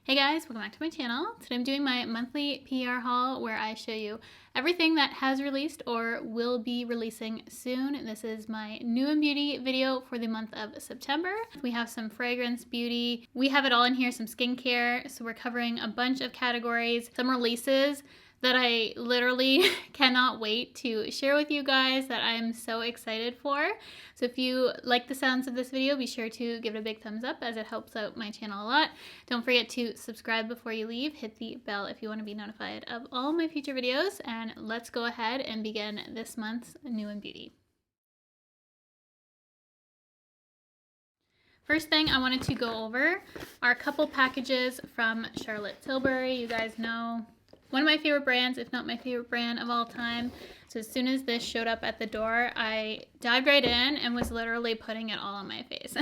Hey guys, welcome back to my channel. Today I'm doing my monthly PR haul where I show you everything that has released or will be releasing soon. This is my new and beauty video for the month of September. We have some fragrance, beauty, we have it all in here, some skincare. So we're covering a bunch of categories, some releases that I literally cannot wait to share with you guys that I'm so excited for. So if you like the sounds of this video, be sure to give it a big thumbs up as it helps out my channel a lot. Don't forget to subscribe before you leave. Hit the bell if you want to be notified of all my future videos. And let's go ahead and begin this month's new and beauty. First thing I wanted to go over are a couple packages from Charlotte Tilbury. You guys know, one of my favorite brands, if not my favorite brand of all time. So as soon as this showed up at the door, I dived right in and was literally putting it all on my face.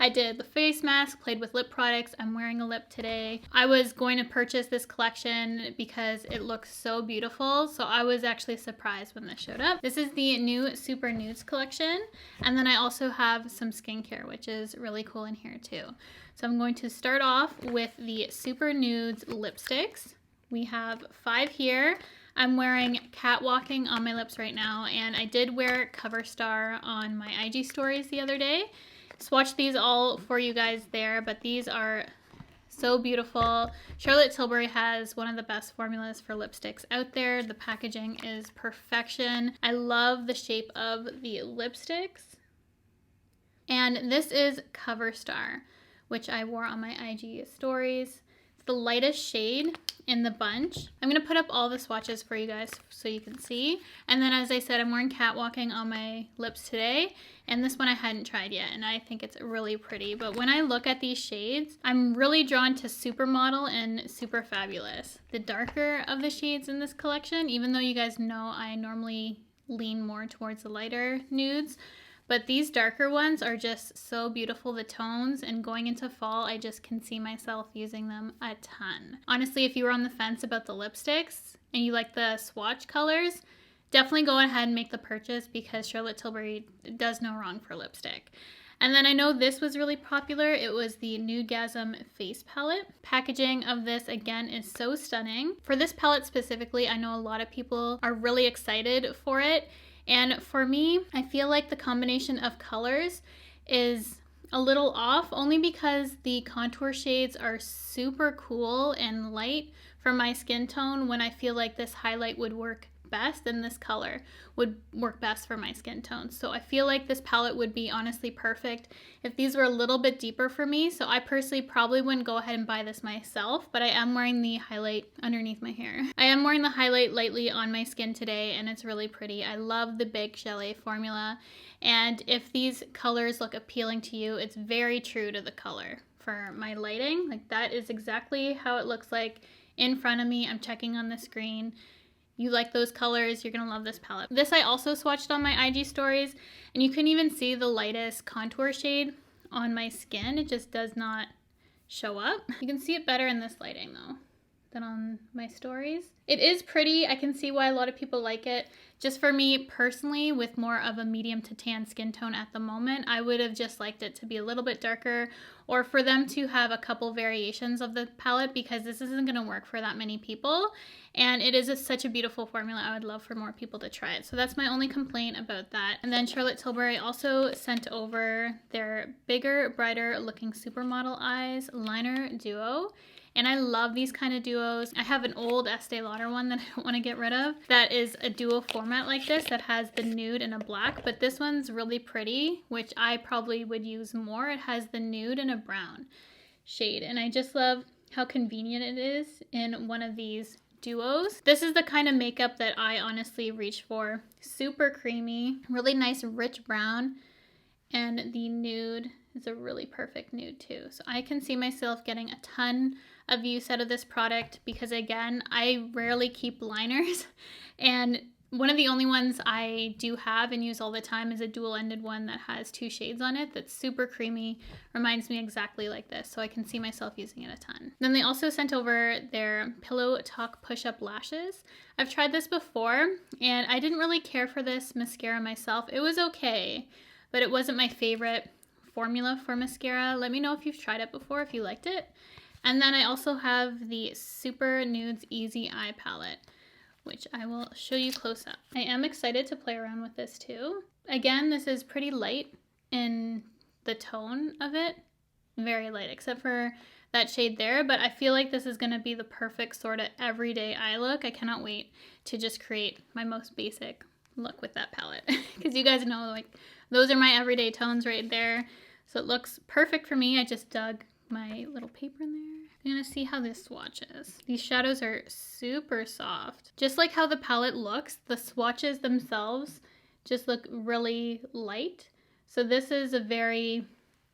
I did the face mask, played with lip products. I'm wearing a lip today. I was going to purchase this collection because it looks so beautiful. So I was actually surprised when this showed up. This is the new Super Nudes collection. And then I also have some skincare, which is really cool in here too. So I'm going to start off with the Super Nudes lipsticks. We have 5 here. I'm wearing Catwalking on my lips right now, and I did wear Cover Star on my IG stories the other day. Swatched these all for you guys there, but these are so beautiful. Charlotte Tilbury has one of the best formulas for lipsticks out there. The packaging is perfection. I love the shape of the lipsticks. And this is Cover Star, which I wore on my IG stories. It's the lightest shade in the bunch. I'm gonna put up all the swatches for you guys so you can see. And then as I said, I'm wearing Catwalking on my lips today. And this one I hadn't tried yet, and I think it's really pretty. But when I look at these shades, I'm really drawn to Supermodel and Super Fabulous. The darker of the shades in this collection, even though you guys know I normally lean more towards the lighter nudes, but these darker ones are just so beautiful, the tones, and going into fall, I just can see myself using them a ton. Honestly, if you were on the fence about the lipsticks and you like the swatch colors, definitely go ahead and make the purchase because Charlotte Tilbury does no wrong for lipstick. And then I know this was really popular. It was the Nudegasm face palette. Packaging of this, again, is so stunning. For this palette specifically, I know a lot of people are really excited for it. And for me, I feel like the combination of colors is a little off only because the contour shades are super cool and light for my skin tone when I feel like this highlight would work best and this color would work best for my skin tone. So I feel like this palette would be honestly perfect if these were a little bit deeper for me. So I personally probably wouldn't go ahead and buy this myself, but I am wearing the highlight underneath my hair. I am wearing the highlight lightly on my skin today and it's really pretty. I love the Big Chalet formula. And if these colors look appealing to you, it's very true to the color for my lighting. Like that is exactly how it looks like in front of me. I'm checking on the screen. You like those colors, you're gonna love this palette. This I also swatched on my IG stories, and you can even see the lightest contour shade on my skin. It just does not show up. You can see it better in this lighting though than on my stories. It is pretty. I can see why a lot of people like it. Just for me personally, with more of a medium to tan skin tone at the moment, I would have just liked it to be a little bit darker or for them to have a couple variations of the palette because this isn't going to work for that many people. And it is such a beautiful formula. I would love for more people to try it. So that's my only complaint about that. And then Charlotte Tilbury also sent over their bigger, brighter looking Supermodel Eyes Liner Duo. And I love these kind of duos. I have an old Estee Lauder one that I don't want to get rid of. That is a duo format like this that has the nude and a black, but this one's really pretty, which I probably would use more. It has the nude and a brown shade. And I just love how convenient it is in one of these duos. This is the kind of makeup that I honestly reach for. Super creamy, really nice rich brown, and the nude is a really perfect nude too. So I can see myself getting a ton of use out of this product because again, I rarely keep liners and one of the only ones I do have and use all the time is a dual-ended one that has 2 shades on it that's super creamy, reminds me exactly like this, so I can see myself using it a ton. Then they also sent over their Pillow Talk Push-Up Lashes. I've tried this before and I didn't really care for this mascara myself. It was okay, but it wasn't my favorite formula for mascara. Let me know if you've tried it before, if you liked it. And then I also have the Super Nudes Easy Eye Palette, which I will show you close up. I am excited to play around with this too. Again, this is pretty light in the tone of it. Very light, except for that shade there, but I feel like this is going to be the perfect sort of everyday eye look. I cannot wait to just create my most basic look with that palette, because you guys know, like, those are my everyday tones right there. So it looks perfect for me. I just dug my little paper in there. I'm gonna see how this swatches. These shadows are super soft. Just like how the palette looks, the swatches themselves just look really light. So this is a very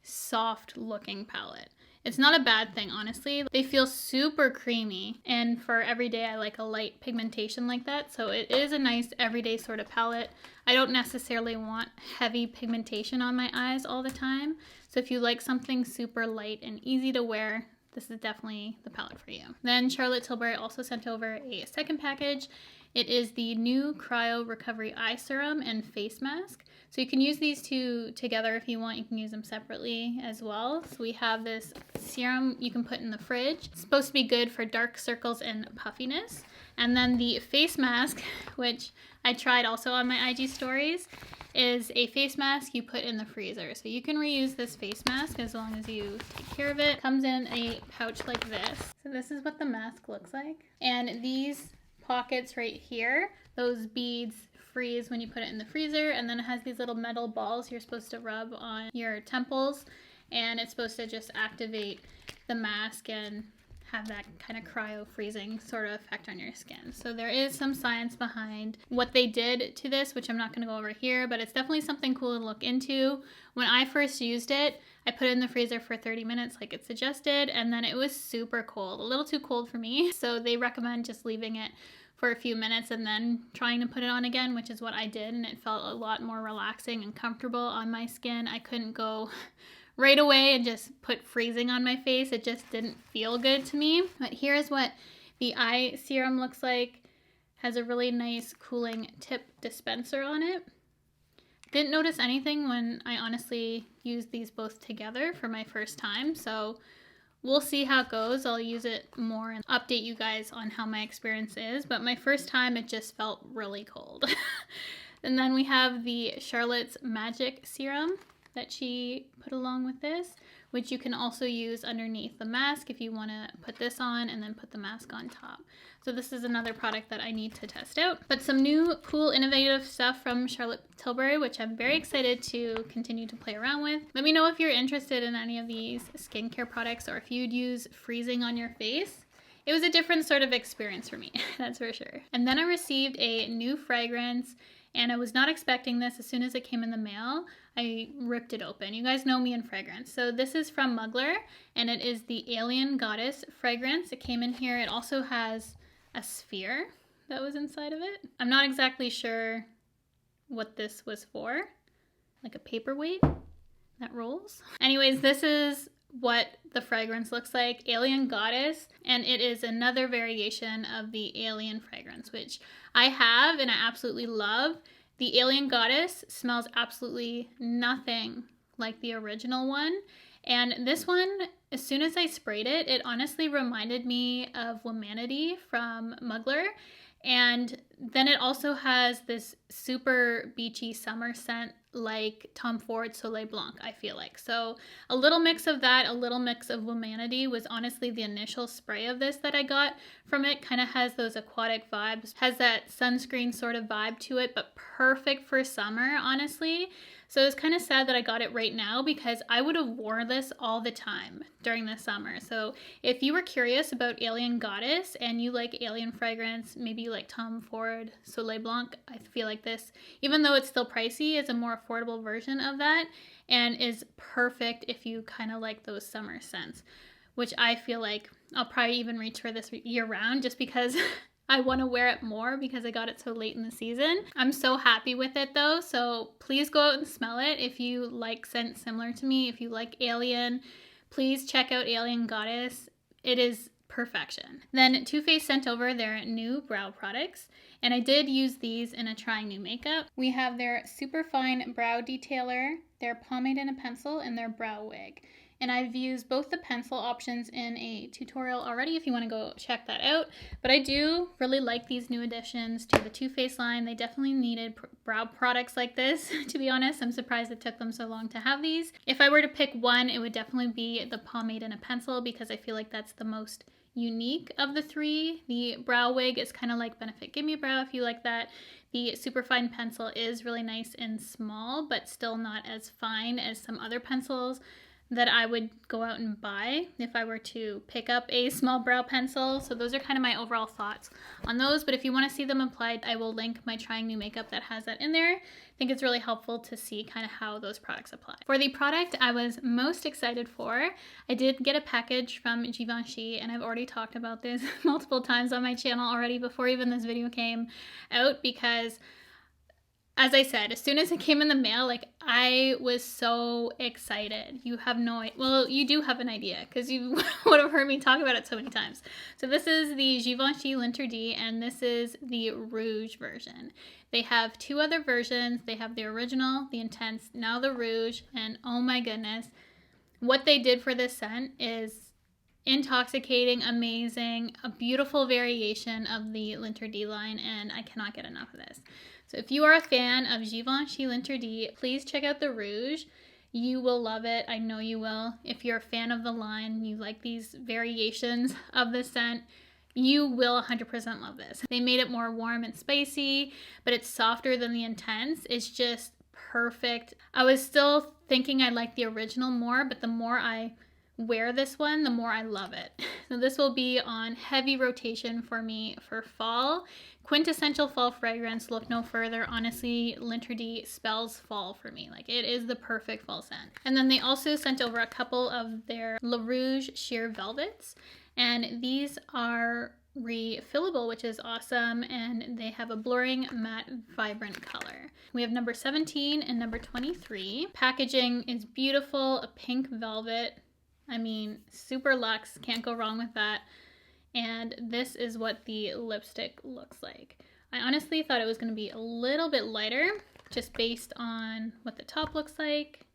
soft looking palette. It's not a bad thing, honestly. They feel super creamy, and for everyday I like a light pigmentation like that, so it is a nice everyday sort of palette. I don't necessarily want heavy pigmentation on my eyes all the time, so if you like something super light and easy to wear, this is definitely the palette for you. Then Charlotte Tilbury also sent over a second package. It is the new Cryo Recovery Eye Serum and Face Mask. So you can use these two together if you want. You can use them separately as well. So we have this serum you can put in the fridge. It's supposed to be good for dark circles and puffiness. And then the face mask, which I tried also on my IG stories, is a face mask you put in the freezer. So you can reuse this face mask as long as you take care of it. It comes in a pouch like this. So this is what the mask looks like. And these pockets right here, those beads freeze when you put it in the freezer, and then it has these little metal balls you're supposed to rub on your temples, and it's supposed to just activate the mask and have that kind of cryo freezing sort of effect on your skin. So there is some science behind what they did to this, which I'm not going to go over here, but it's definitely something cool to look into. When I first used it, I put it in the freezer for 30 minutes like it suggested, and then it was super cold, a little too cold for me. So they recommend just leaving it for a few minutes and then trying to put it on again, which is what I did, and it felt a lot more relaxing and comfortable on my skin. I couldn't go right away and just put freezing on my face. It just didn't feel good to me. But here's what the eye serum looks like. Has a really nice cooling tip dispenser on it. Didn't notice anything when I honestly used these both together for my first time, so we'll see how it goes. I'll use it more and update you guys on how my experience is, but my first time it just felt really cold. And then we have the Charlotte's Magic Serum that she put along with this, which you can also use underneath the mask if you want to put this on and then put the mask on top. So this is another product that I need to test out. But some new cool innovative stuff from Charlotte Tilbury, which I'm very excited to continue to play around with. Let me know if you're interested in any of these skincare products or if you'd use freezing on your face. It was a different sort of experience for me, that's for sure. And then I received a new fragrance, and I was not expecting this. As soon as it came in the mail, I ripped it open. You guys know me in fragrance. So this is from Mugler, and it is the Alien Goddess fragrance. It came in here. It also has a sphere that was inside of it. I'm not exactly sure what this was for. Like a paperweight that rolls. Anyways, this is what the fragrance looks like, Alien Goddess, and it is another variation of the Alien fragrance, which I have and I absolutely love. The Alien Goddess smells absolutely nothing like the original one, and this one, as soon as I sprayed it, it honestly reminded me of Womanity from Mugler. And then it also has this super beachy summer scent like Tom Ford Soleil Blanc, I feel like. So a little mix of that, a little mix of Womanity was honestly the initial spray of this that I got from it. Kind of has those aquatic vibes, has that sunscreen sort of vibe to it, but perfect for summer, honestly. So it's kind of sad that I got it right now because I would have worn this all the time during the summer. So if you were curious about Alien Goddess and you like Alien fragrance, maybe you like Tom Ford Soleil Blanc, I feel like this, even though it's still pricey, is a more affordable version of that and is perfect if you kind of like those summer scents, which I feel like I'll probably even reach for this year round just because I want to wear it more because I got it so late in the season. I'm so happy with it though, so please go out and smell it if you like scents similar to me. If you like Alien, please check out Alien Goddess. It is perfection. Then Too Faced sent over their new brow products, and I did use these in a trying new makeup. We have their super fine brow detailer, their pomade and a pencil, and their brow wig. And I've used both the pencil options in a tutorial already if you want to go check that out. But I do really like these new additions to the Too Faced line. They definitely needed brow products like this, to be honest. I'm surprised it took them so long to have these. If I were to pick one, it would definitely be the pomade and a pencil because I feel like that's the most unique of the three. The brow wig is kind of like Benefit Gimme Brow if you like that. The superfine pencil is really nice and small, but still not as fine as some other pencils that I would go out and buy if I were to pick up a small brow pencil. So those are kind of my overall thoughts on those. But if you want to see them applied, I will link my Trying New Makeup that has that in there. I think it's really helpful to see kind of how those products apply. For the product I was most excited for, I did get a package from Givenchy, and I've already talked about this multiple times on my channel already before even this video came out, because as I said, as soon as it came in the mail, like, I was so excited. You have no idea. Well, you do have an idea because you would have heard me talk about it so many times. So this is the Givenchy L'Interdit, and this is the Rouge version. They have two other versions. They have the original, the Intense, now the Rouge, and oh my goodness, what they did for this scent is intoxicating, amazing, a beautiful variation of the L'Interdit line, and I cannot get enough of this. So if you are a fan of Givenchy L'Interdit, please check out the Rouge. You will love it. I know you will. If you're a fan of the line, you like these variations of the scent, you will 100% love this. They made it more warm and spicy, but it's softer than the Intense. It's just perfect. I was still thinking I liked the original more, but the more I wear this one, the more I love it. So this will be on heavy rotation for me for fall. Quintessential fall fragrance, look no further. Honestly, L'Interdit spells fall for me. Like, it is the perfect fall scent. And then they also sent over a couple of their Le Rouge sheer velvets, and these are refillable, which is awesome, and they have a blurring matte vibrant color. We have number 17 and number 23. Packaging is beautiful, a pink velvet. I mean, super luxe, can't go wrong with that. And this is what the lipstick looks like. I honestly thought it was going to be a little bit lighter, just based on what the top looks like.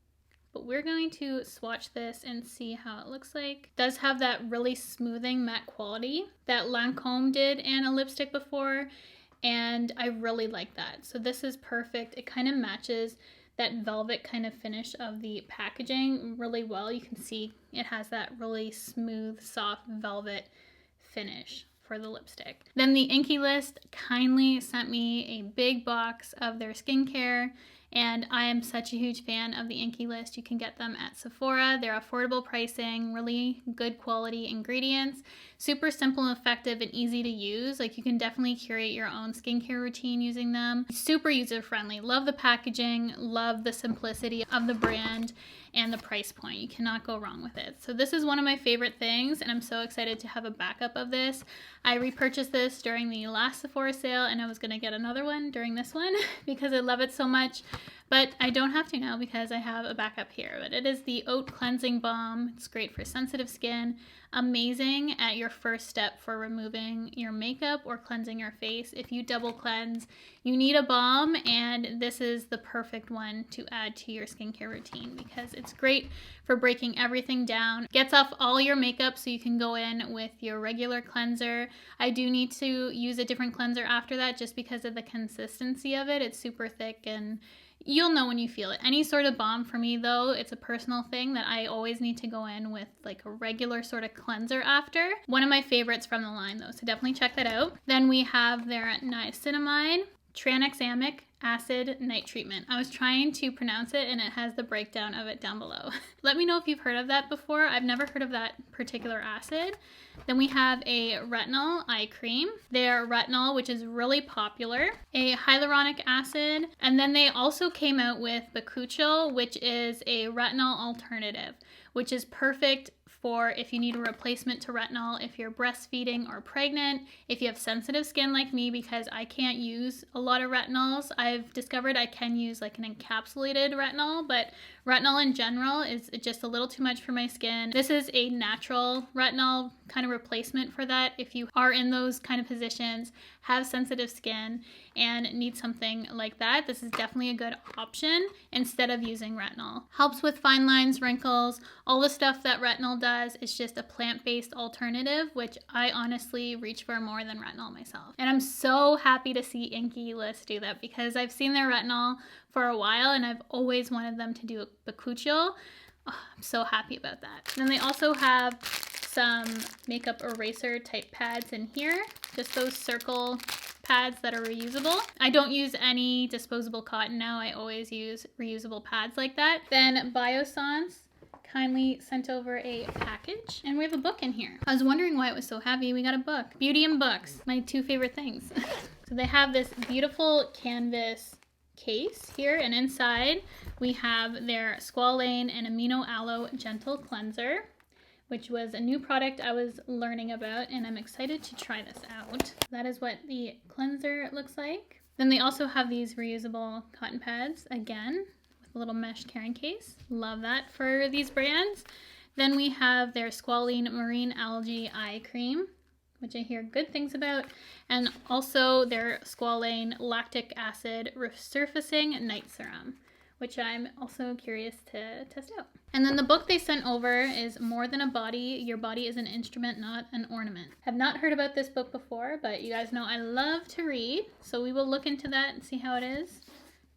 But we're going to swatch this and see how it looks like. It does have that really smoothing matte quality that Lancôme did in a lipstick before, and I really like that. So this is perfect. It kind of matches that velvet kind of finish of the packaging really well. You can see it has that really smooth, soft velvet finish for the lipstick. Then the INKEY list kindly sent me a big box of their skincare, and I am such a huge fan of the INKEY list. You can get them at Sephora. They're affordable pricing, really good quality ingredients, super simple and effective and easy to use. Like, you can definitely curate your own skincare routine using them. Super user friendly. Love the packaging, love the simplicity of the brand and the price point. You cannot go wrong with it. So this is one of my favorite things, and I'm so excited to have a backup of this. I repurchased this during the last Sephora sale, and I was gonna get another one during this one because I love it so much, but I don't have to now because I have a backup here. But it is the Oat Cleansing Balm. It's great for sensitive skin. Amazing at your first step for removing your makeup or cleansing your face. If you double cleanse, you need a balm, and this is the perfect one to add to your skincare routine because it's great for breaking everything down. Gets off all your makeup so you can go in with your regular cleanser. I do need to use a different cleanser after that just because of the consistency of it. It's super thick, and you'll know when you feel it. Any sort of balm for me, though, it's a personal thing that I always need to go in with like a regular sort of cleanser after. One of my favorites from the line, though, so definitely check that out. Then we have their niacinamide tranexamic acid night treatment. I was trying to pronounce it, and it has the breakdown of it down below. Let me know if you've heard of that before. I've never heard of that particular acid. Then we have a retinol eye cream, their retinol, which is really popular, a hyaluronic acid, and then they also came out with BUXOM, which is a retinol alternative, which is perfect for if you need a replacement to retinol, if you're breastfeeding or pregnant, if you have sensitive skin like me, because I can't use a lot of retinols. I've discovered I can use like an encapsulated retinol, but retinol in general is just a little too much for my skin. This is a natural retinol kind of replacement for that. If you are in those kind of positions, have sensitive skin, and need something like that, this is definitely a good option instead of using retinol. Helps with fine lines, wrinkles, all the stuff that retinol does. Is just a plant-based alternative, which I honestly reach for more than retinol myself. And I'm so happy to see INKEY list do that, because I've seen their retinol for a while and I've always wanted them to do a BUXOM. Oh, I'm so happy about that. And then they also have some makeup eraser type pads in here, just those circle pads that are reusable. I don't use any disposable cotton now. I always use reusable pads like that. Then BIOSSANCE kindly sent over a package, and we have a book in here. I was wondering why it was so heavy. We got a book. Beauty and books, my two favorite things. So they have this beautiful canvas case here, and inside we have their Squalane and Amino Aloe Gentle Cleanser, which was a new product I was learning about, and I'm excited to try this out. That is what the cleanser looks like. Then they also have these reusable cotton pads, again, with a little mesh carrying case. Love that for these brands. Then we have their Squalane Marine Algae Eye Cream, which I hear good things about, and also their Squalane Lactic Acid Resurfacing Night Serum, which I'm also curious to test out. And then the book they sent over is More Than a Body, Your Body is an Instrument, Not an Ornament. Have not heard about this book before, but you guys know I love to read, so we will look into that and see how it is.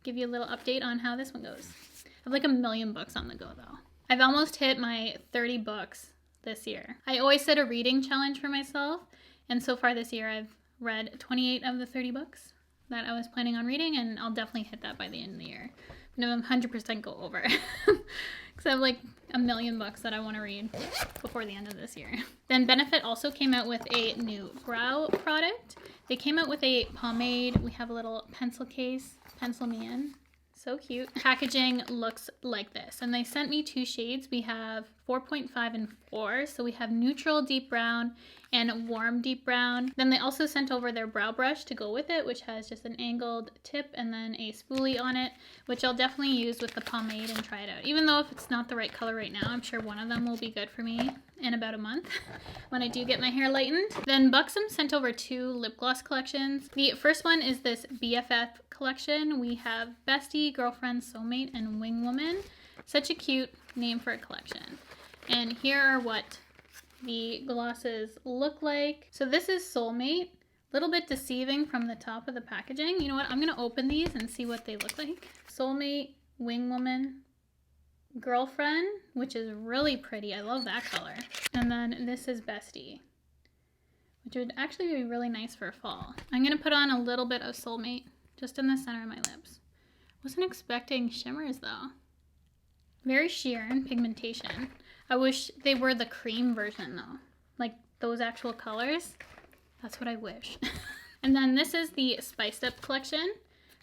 Give you a little update on how this one goes. I have like a million books on the go though. I've almost hit my 30 books this year. I always set a reading challenge for myself, and so far this year I've read 28 of the 30 books that I was planning on reading, and I'll definitely hit that by the end of the year. I'm gonna 100% go over because I have like a million books that I want to read before the end of this year. Then Benefit also came out with a new brow product. They came out with a pomade. We have a little pencil case. Pencil me in. So cute. Packaging looks like this, and they sent me two shades. We have 4.5 and 4, so we have neutral deep brown and warm deep brown. Then they also sent over their brow brush to go with it, which has just an angled tip and then a spoolie on it, which I'll definitely use with the pomade and try it out. Even though if it's not the right color right now, I'm sure one of them will be good for me in about a month when I do get my hair lightened. Then BUXOM sent over two lip gloss collections. The first one is this BFF collection. We have Bestie, Girlfriend, Soulmate, and Wing Woman. Such a cute name for a collection. And here are what the glosses look like. So this is Soulmate. A little bit deceiving from the top of the packaging. You know what? I'm going to open these and see what they look like. Soulmate, Wing Woman, Girlfriend, which is really pretty. I love that color. And then this is Bestie, which would actually be really nice for fall. I'm going to put on a little bit of Soulmate just in the center of my lips. Wasn't expecting shimmers though. Very sheer in pigmentation. I wish they were the cream version though. Like those actual colors. That's what I wish. And then this is the Spiced Up collection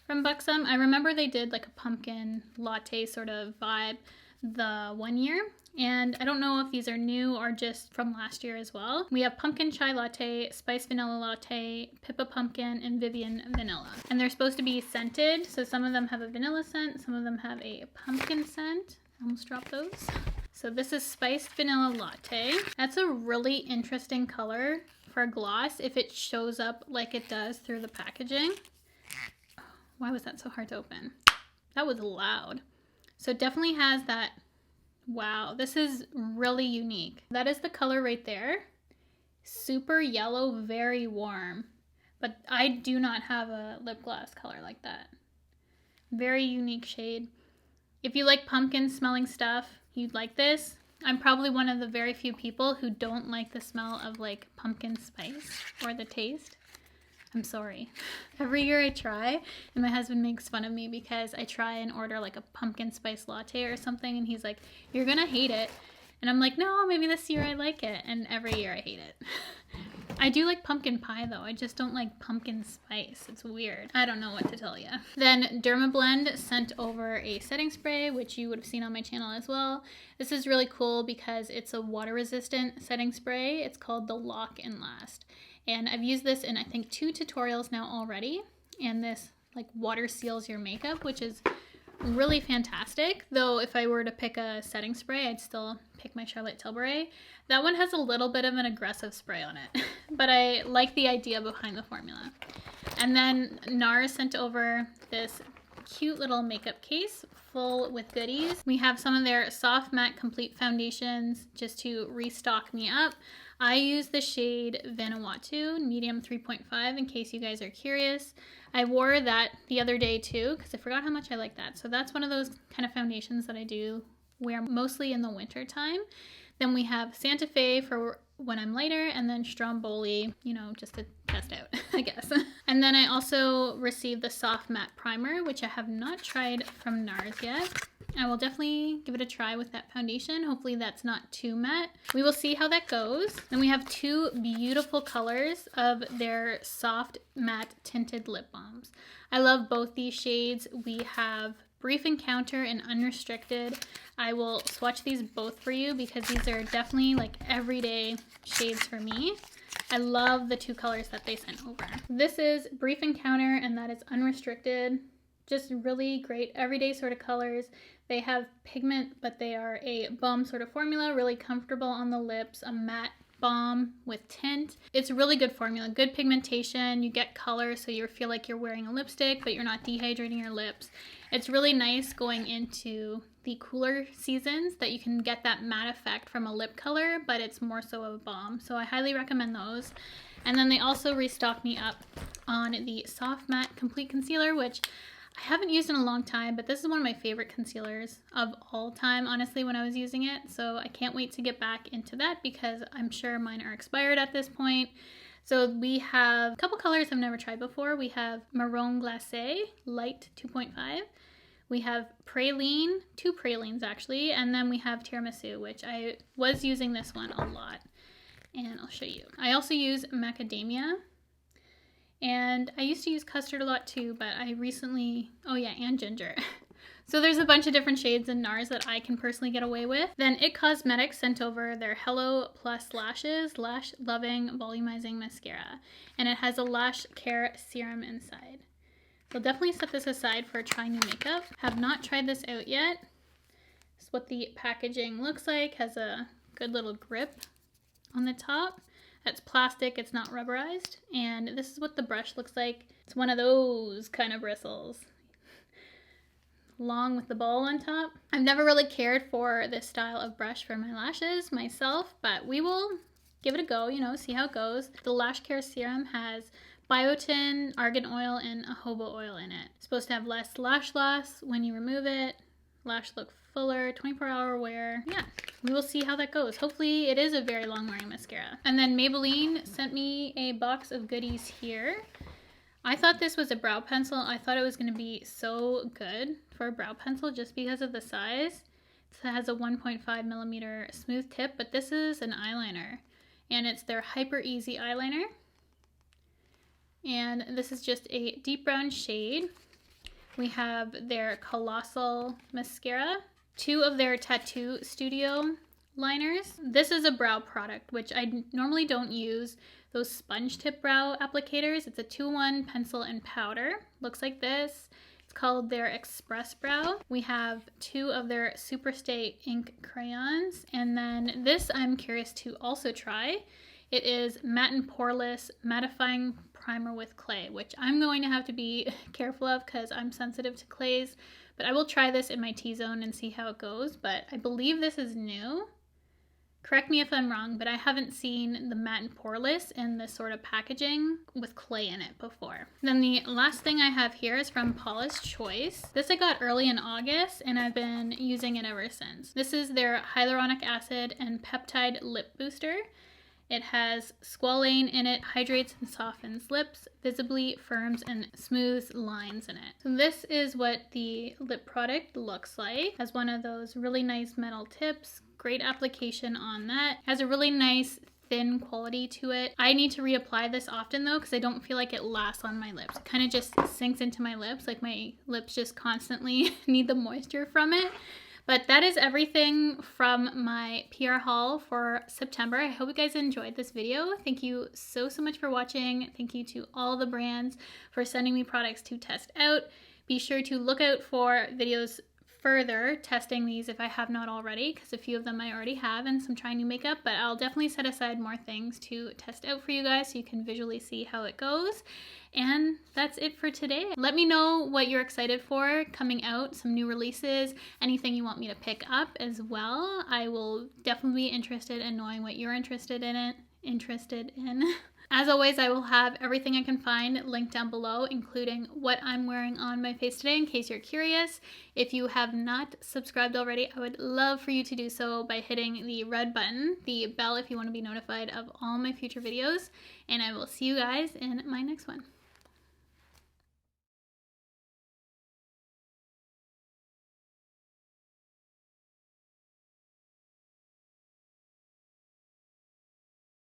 from BUXOM. I remember they did like a pumpkin latte sort of vibe the one year. And I don't know if these are new or just from last year as well. We have Pumpkin Chai Latte, Spiced Vanilla Latte, Pippa Pumpkin, and Vivian Vanilla. And they're supposed to be scented. So some of them have a vanilla scent, some of them have a pumpkin scent. I almost dropped those. So this is Spiced Vanilla Latte. That's a really interesting color for a gloss if it shows up like it does through the packaging. Why was that so hard to open? That was loud. So it definitely has that. Wow, this is really unique. That is the color right there. Super yellow, very warm. But I do not have a lip gloss color like that. Very unique shade. If you like pumpkin smelling stuff, you'd like this. I'm probably one of the very few people who don't like the smell of like pumpkin spice or the taste. I'm sorry. Every year I try, and my husband makes fun of me because I try and order like a pumpkin spice latte or something, and he's like, you're gonna hate it. And I'm like, no, maybe this year I like it. And every year I hate it. I do like pumpkin pie though. I just don't like pumpkin spice. It's weird. I don't know what to tell you. Then DERMABLEND sent over a setting spray, which you would have seen on my channel as well. This is really cool because it's a water resistant setting spray. It's called the Lock and Last. And I've used this in I think 2 tutorials now already. And this like water seals your makeup, which is really fantastic. Though if I were to pick a setting spray, I'd still pick my Charlotte Tilbury. That one has a little bit of an aggressive spray on it, but I like the idea behind the formula. And then NARS sent over this cute little makeup case full with goodies. We have some of their soft matte complete foundations just to restock me up. I use the shade Vanuatu medium 3.5 in case you guys are curious. I wore that the other day too because I forgot how much I like that. So that's one of those kind of foundations that I do wear mostly in the winter time. Then we have Santa Fe for when I'm lighter, and then Stromboli, you know, just to test out, I guess. And then I also received the soft matte primer, which I have not tried from NARS yet. I will definitely give it a try with that foundation. Hopefully that's not too matte. We will see how that goes. Then we have 2 beautiful colors of their soft matte tinted lip balms. I love both these shades. We have Brief Encounter and Unrestricted. I will swatch these both for you because these are definitely like everyday shades for me. I love the 2 colors that they sent over. This is Brief Encounter and that is Unrestricted. Just really great everyday sort of colors. They have pigment, but they are a balm sort of formula, really comfortable on the lips, a matte balm with tint. It's a really good formula, good pigmentation. You get color so you feel like you're wearing a lipstick, but you're not dehydrating your lips. It's really nice going into the cooler seasons that you can get that matte effect from a lip color, but it's more so of a balm. So I highly recommend those. And then they also restocked me up on the Soft Matte Complete Concealer, which I haven't used in a long time, but this is one of my favorite concealers of all time, honestly, when I was using it. So I can't wait to get back into that because I'm sure mine are expired at this point. So we have a couple colors I've never tried before. We have Marron Glacé, Light 2.5. We have Praline, 2 pralines actually, and then we have Tiramisu, which I was using this one a lot. And I'll show you. I also use Macadamia. And I used to use custard a lot too, but I recently, oh yeah, and ginger. So there's a bunch of different shades in NARS that I can personally get away with. Then IT Cosmetics sent over their Hello Plus Lashes Lash Loving Volumizing Mascara. And it has a lash care serum inside. So definitely set this aside for trying new makeup. Have not tried this out yet. This is what the packaging looks like. Has a good little grip on the top. That's plastic, it's not rubberized. And this is what the brush looks like. It's one of those kind of bristles. Long with the ball on top. I've never really cared for this style of brush for my lashes myself, but we will give it a go, you know, see how it goes. The Lash Care Serum has biotin, argan oil, and jojoba oil in it. It's supposed to have less lash loss when you remove it. Lash look fuller, 24-hour wear. Yeah, we will see how that goes. Hopefully it is a very long wearing mascara. And then Maybelline sent me a box of goodies here. I thought this was a brow pencil. I thought it was going to be so good for a brow pencil just because of the size. It has a 1.5 millimeter smooth tip, but this is an eyeliner. And it's their Hyper Easy eyeliner. And this is just a deep brown shade. We have their Colossal Mascara. 2 of their Tattoo Studio liners. This is a brow product, which I normally don't use. Those sponge tip brow applicators. It's a 2-in-1 pencil and powder. Looks like this. It's called their Express Brow. We have 2 of their Superstay ink crayons. And then this I'm curious to also try. It is Matte and Poreless Mattifying Primer with Clay, which I'm going to have to be careful of because I'm sensitive to clays. But I will try this in my T-zone and see how it goes. But I believe this is new. Correct me if I'm wrong, but I haven't seen the matte and poreless in this sort of packaging with clay in it before. Then the last thing I have here is from Paula's Choice. This I got early in August and I've been using it ever since. This is their hyaluronic acid and peptide lip booster. It has squalane in it, hydrates and softens lips, visibly firms and smooths lines in it. So this is what the lip product looks like. It has one of those really nice metal tips, great application on that. It has a really nice thin quality to it. I need to reapply this often though, because I don't feel like it lasts on my lips. It kind of just sinks into my lips, like my lips just constantly need the moisture from it. But that is everything from my PR haul for September. I hope you guys enjoyed this video. Thank you so much for watching. Thank you to all the brands for sending me products to test out. Be sure to look out for videos further testing these if I have not already, because a few of them I already have and some trying new makeup, but I'll definitely set aside more things to test out for you guys so you can visually see how it goes. And that's it for today. Let me know what you're excited for coming out, some new releases, anything you want me to pick up as well. I will definitely be interested in knowing what you're interested in. As always, I will have everything I can find linked down below, including what I'm wearing on my face today in case you're curious. If you have not subscribed already, I would love for you to do so by hitting the red button, the bell if you want to be notified of all my future videos, and I will see you guys in my next one.